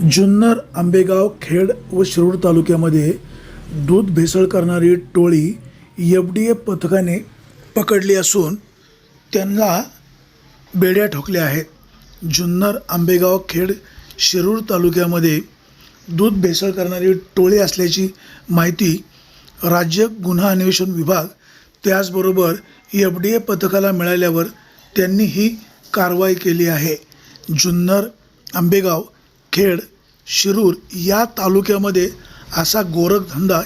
जुन्नर, आंबेगाव, खेड व शिरूर तालुक्यामध्ये दूध भेसळ करणारी टोळी FDA पथकाने पकडली असून त्यांना बेड्या ठोकल्या आहेत. जुन्नर, आंबेगाव, खेड, शिरूर तालुक्यामध्ये दूध भेसळ करणारी टोळी असल्याची माहिती राज्य गुन्हा अन्वेषण विभाग त्याचबरोबर FDA पथकाला मिळाल्यावर त्यांनी ही कारवाई केली आहे. जुन्नर, आंबेगाव, खेड, शिरूर या तालुक्यामध्ये असा गोरखधंदा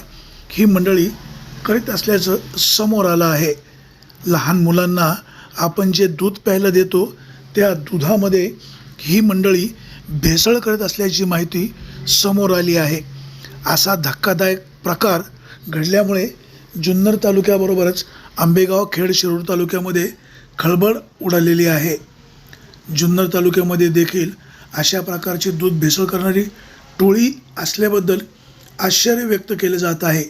ही मंडळी करीत असल्याचं समोर आलं आहे. लहान मुलांना आपण जे दूध प्यायला देतो त्या दुधामध्ये ही मंडळी भेसळ करत असल्याची माहिती समोर आली आहे. असा धक्कादायक प्रकार घडल्यामुळे जुन्नर तालुक्याबरोबरच आंबेगाव, खेड, शिरूर तालुक्यामध्ये खळबळ उडालेली आहे. जुन्नर तालुक्यामध्ये देखील अशा प्रकारची दूध भेसळ करणारी टोळी असल्याबद्दल आश्चर्य व्यक्त केले जात आहे.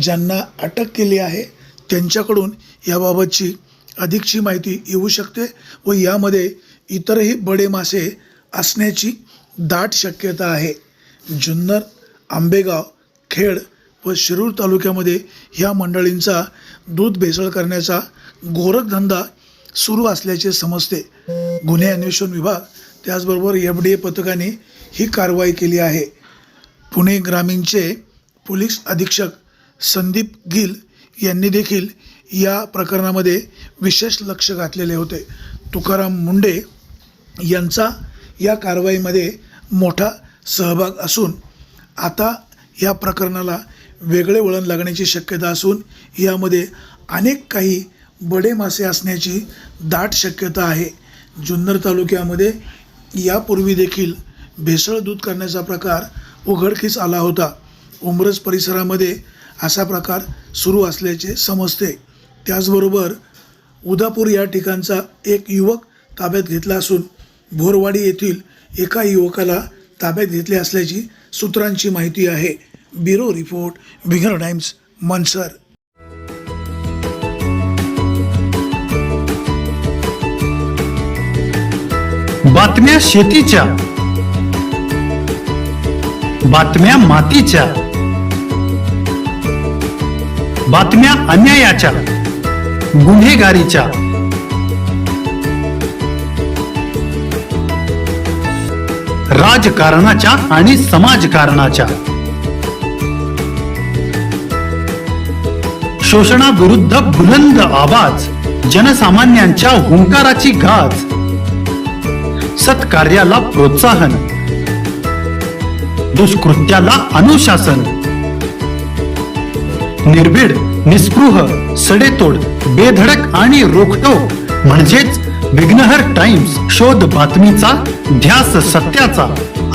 ज्यांना अटक केली आहे त्यांच्याकडून याबाबतची अधिकची माहिती येऊ शकते व यामध्ये इतरही बडे मासे असण्याची दाट शक्यता आहे. जुन्नर, आंबेगाव, खेड व शिरूर तालुक्यामध्ये ह्या मंडळींचा दूध भेसळ करण्याचा गोरखधंदा सुरू असल्याचे समजते. गुन्हे अन्वेषण विभाग त्याचबरोबर FDA पथकाने ही कारवाई केली आहे. पुणे ग्रामीणचे पोलीस अधीक्षक संदीप गिल यांनी देखील या प्रकरणामध्ये विशेष लक्ष घातलेले होते. तुकाराम मुंडे यांचा या कारवाईमध्ये मोठा सहभाग असून आता या प्रकरणाला वेगळे वळण लागण्याची शक्यता असून यामध्ये अनेक काही बडे मासे असण्याची दाट शक्यता आहे. जुन्नर तालुक्यामध्ये यापूर्वी देखील भेसळ दूध करण्याचा प्रकार उघडकीस आला होता. उंब्रज परिसरामध्ये असा प्रकार सुरू असल्याचे समजते. त्याचबरोबर उदापूर या ठिकाणचा एक युवक ताब्यात घेतला असून भोरवाडी येथील एका युवकाला ताब्यात घेतले असल्याची सूत्रांची माहिती आहे. ब्युरो रिपोर्ट, विघ्न टाइम्स, मनसर. बातम्या शेतीच्या, बातम्या मातीच्या, बातम्या अन्यायाच्या, गुन्हेगारीच्या, राजकारणाच्या आणि समाजकारणाच्या, शोषणाविरुद्ध बुलंद आवाज, जनसामान्यांच्या हुंकाराची गाज, सत्कार्याला प्रोत्साहन, दुष्कृत्याला अनुशासन, निर्भीड, निस्पृह, सडेतोड, बेधडक आणि रोखठोक म्हणजेच विघ्नहर टाइम्स. शोध बातमीचा, ध्यास सत्याचा.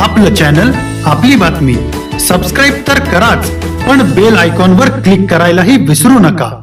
आपलं चॅनल, आपली बातमी. सबस्क्राईब तर कराच, पण बेल आयकॉनवर क्लिक करायलाही विसरू नका.